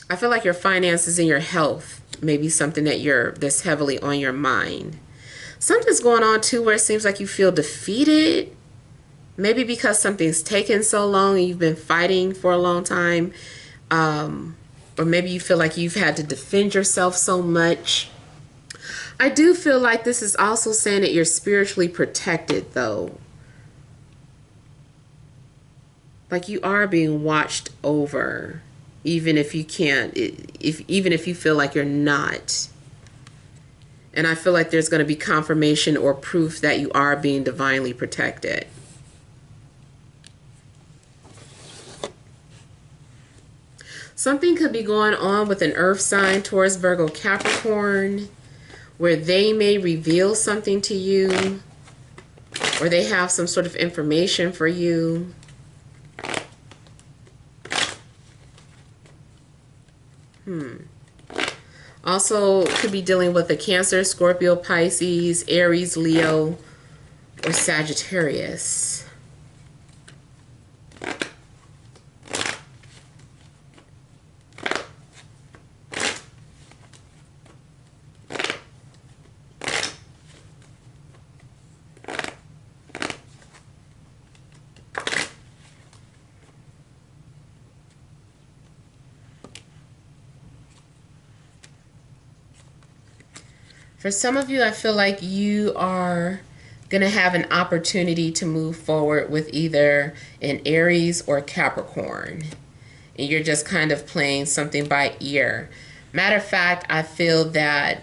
Speaker 1: I feel like your finances and your health may be something that's heavily on your mind. Something's going on too where it seems like you feel defeated. Maybe because something's taken so long and you've been fighting for a long time. Or maybe you feel like you've had to defend yourself so much. I do feel like this is also saying that you're spiritually protected, though. Like you are being watched over, even if you can't, even if you feel like you're not. And I feel like there's going to be confirmation or proof that you are being divinely protected. Something could be going on with an earth sign, Taurus, Virgo, Capricorn, where they may reveal something to you, or they have some sort of information for you. Also, could be dealing with a Cancer, Scorpio, Pisces, Aries, Leo, or Sagittarius. For some of you, I feel like you are going to have an opportunity to move forward with either an Aries or Capricorn. And you're just kind of playing something by ear. Matter of fact, I feel that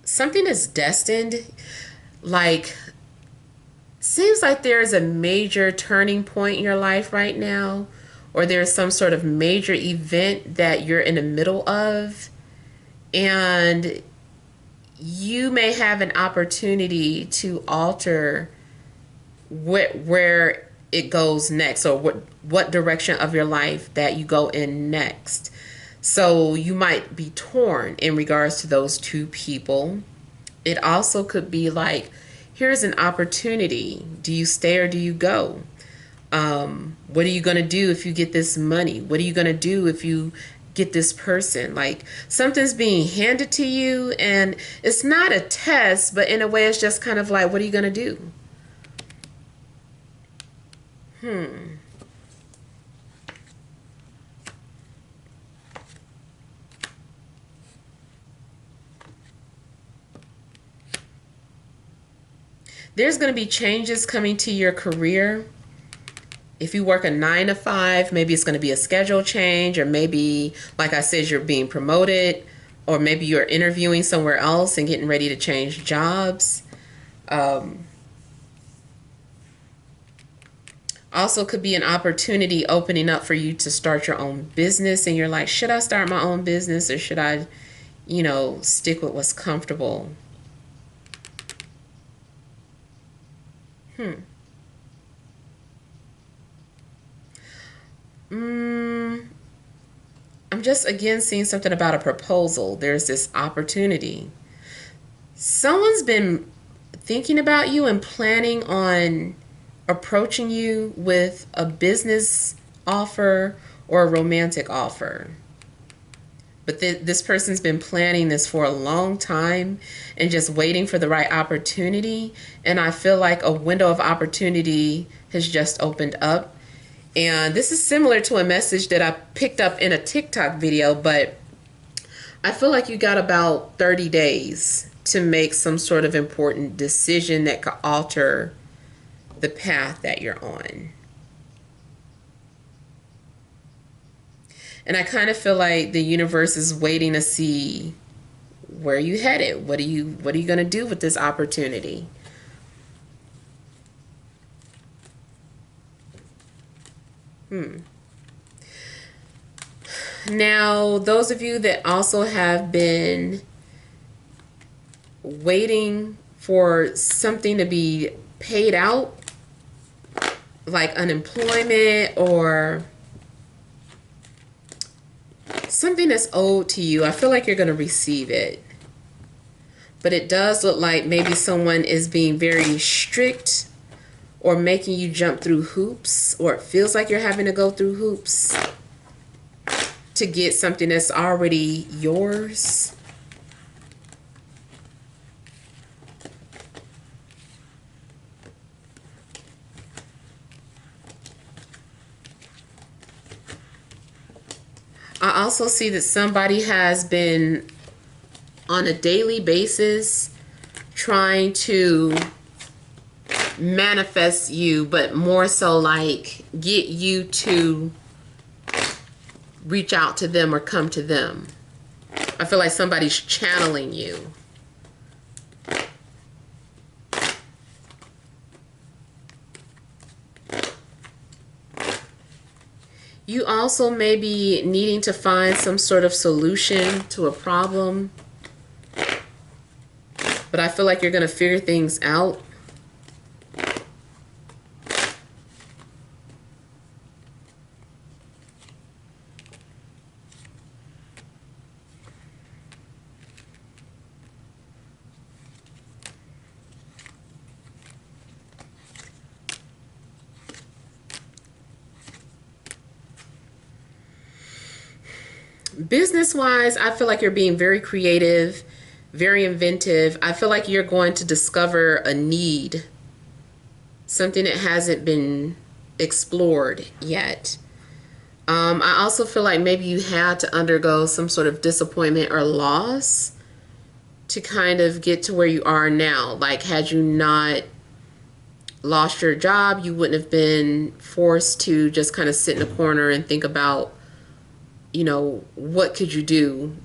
Speaker 1: something is destined. Like, seems like there's a major turning point in your life right now. Or there's some sort of major event that you're in the middle of. And you may have an opportunity to alter where it goes next, or what direction of your life that you go in next. So you might be torn in regards to those two people. It also could be like, here's an opportunity. Do you stay or do you go? What are you going to do if you get this money? What are you going to do if you get this person? Like, something's being handed to you, and it's not a test, but in a way it's just kind of like, what are you going to do? There's going to be changes coming to your career. If you work a 9 to 5, maybe it's going to be a schedule change, or maybe, like I said, you're being promoted, or maybe you're interviewing somewhere else and getting ready to change jobs. Also could be an opportunity opening up for you to start your own business, and you're like, should I start my own business, or should I, stick with what's comfortable? Mm, I'm just again seeing something about a proposal. There's this opportunity. Someone's been thinking about you and planning on approaching you with a business offer or a romantic offer. But this person's been planning this for a long time and just waiting for the right opportunity. And I feel like a window of opportunity has just opened up. And this is similar to a message that I picked up in a TikTok video, but I feel like you got about 30 days to make some sort of important decision that could alter the path that you're on. And I kind of feel like the universe is waiting to see where you headed. What are you going to do with this opportunity? Now, those of you that also have been waiting for something to be paid out, like unemployment or something that's owed to you, I feel like you're going to receive it. But it does look like maybe someone is being very strict or making you jump through hoops, or it feels like you're having to go through hoops to get something that's already yours. I also see that somebody has been on a daily basis trying to manifest you, but more so like get you to reach out to them or come to them. I feel like somebody's channeling you. You also may be needing to find some sort of solution to a problem, but I feel like you're going to figure things out. Business-wise, I feel like you're being very creative, very inventive. I feel like you're going to discover a need, something that hasn't been explored yet. I also feel like maybe you had to undergo some sort of disappointment or loss to kind of get to where you are now. Like, had you not lost your job, you wouldn't have been forced to just kind of sit in a corner and think about, you know, what could you do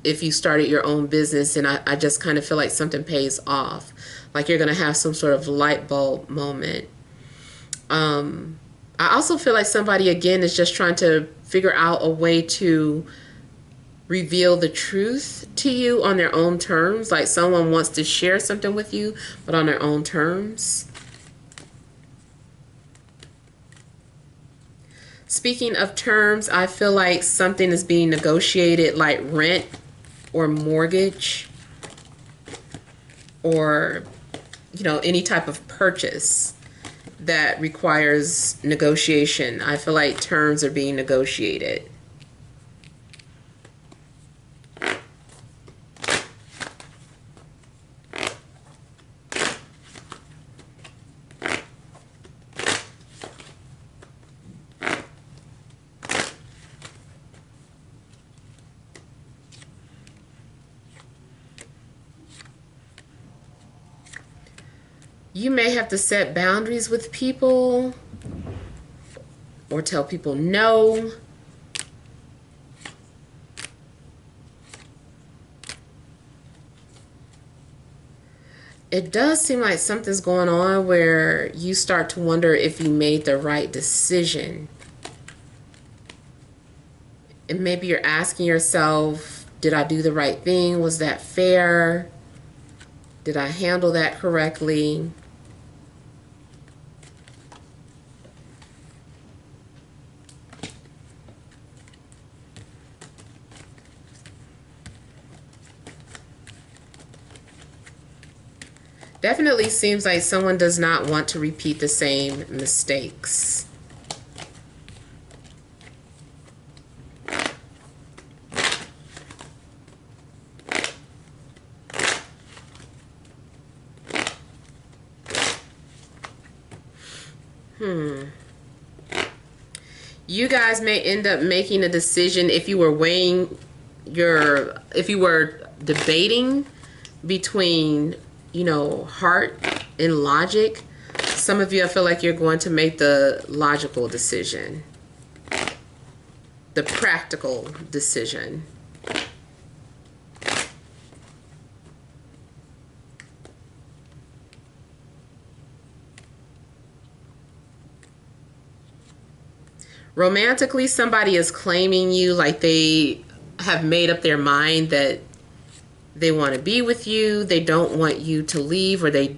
Speaker 1: if you started your own business. And I just kind of feel like something pays off. Like you're going to have some sort of light bulb moment. I also feel like somebody, again, is just trying to figure out a way to reveal the truth to you on their own terms. Like someone wants to share something with you, but on their own terms. Speaking of terms, I feel like something is being negotiated, like rent or mortgage or, you know, any type of purchase that requires negotiation. I feel like terms are being negotiated. You may have to set boundaries with people or tell people no. It does seem like something's going on where you start to wonder if you made the right decision. And maybe you're asking yourself, did I do the right thing? Was that fair? Did I handle that correctly? Definitely seems like someone does not want to repeat the same mistakes. You guys may end up making a decision if you were if you were debating between, you know, heart and logic. Some of you, I feel like you're going to make the logical decision, the practical decision. Romantically, somebody is claiming you, like they have made up their mind that they want to be with you. They don't want you to leave, or they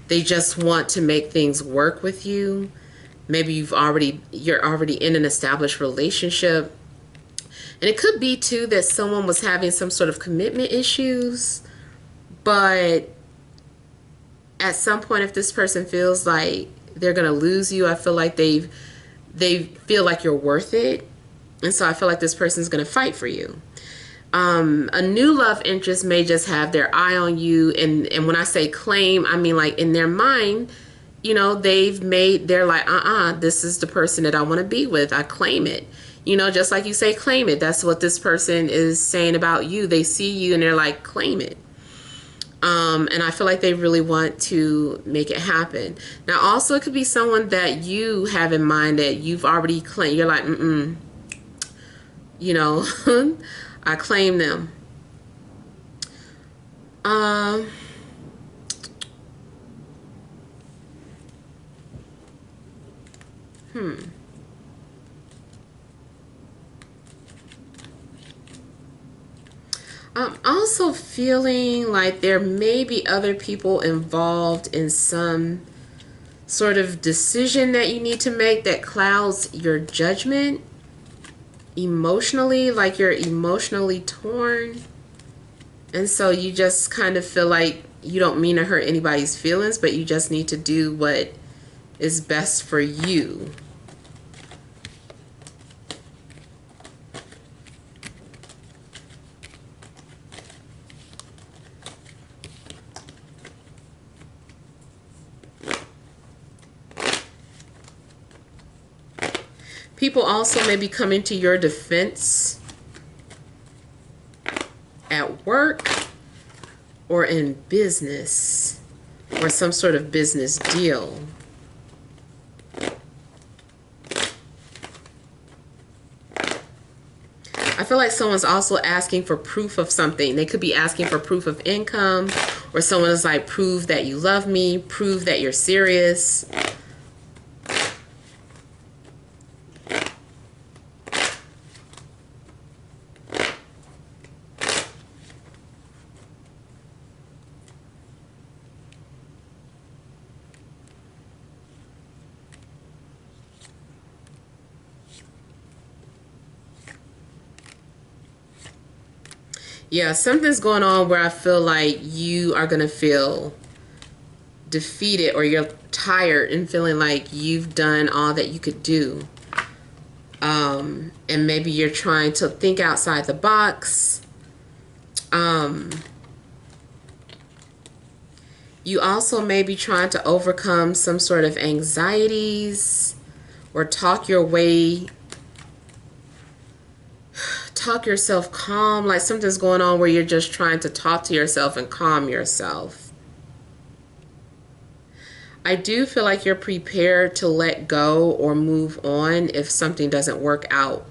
Speaker 1: just want to make things work with you. Maybe you're already in an established relationship. And it could be too that someone was having some sort of commitment issues, but at some point, if this person feels like they're going to lose you, I feel like they feel like you're worth it. And so I feel like this person is going to fight for you. A new love interest may just have their eye on you. And when I say claim, I mean like in their mind, you know, they're like, this is the person that I want to be with. I claim it. You know, just like you say, claim it. That's what this person is saying about you. They see you and they're like, claim it. And I feel like they really want to make it happen. Now, also, it could be someone that you have in mind that you've already claimed. You're like, you know, I claim them. I'm also feeling like there may be other people involved in some sort of decision that you need to make that clouds your judgment emotionally, like you're emotionally torn. And so you just kind of feel like you don't mean to hurt anybody's feelings, but you just need to do what is best for you. People also may be coming to your defense at work or in business or some sort of business deal. I feel like someone's also asking for proof of something. They could be asking for proof of income, or someone is like, prove that you love me, prove that you're serious. Yeah, something's going on where I feel like you are going to feel defeated, or you're tired and feeling like you've done all that you could do. And maybe you're trying to think outside the box. You also may be trying to overcome some sort of anxieties or talk yourself calm. Like something's going on where you're just trying to talk to yourself and calm yourself. I do feel like you're prepared to let go or move on if something doesn't work out,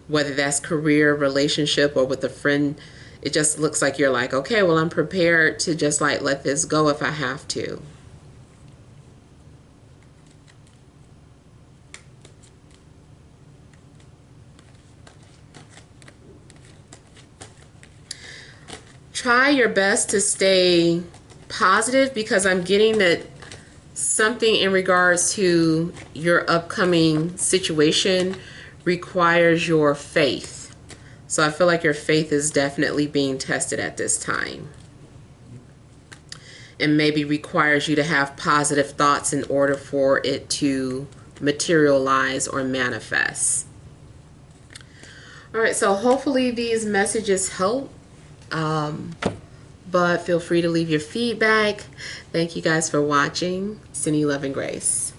Speaker 1: whether that's career, relationship, or with a friend. It just looks like you're like, okay, well, I'm prepared to just like let this go if I have to. Try your best to stay positive, because I'm getting that something in regards to your upcoming situation requires your faith. So I feel like your faith is definitely being tested at this time. and maybe requires you to have positive thoughts in order for it to materialize or manifest. All right, so hopefully these messages help. But feel free to leave your feedback. Thank you guys for watching. Sending you love and grace.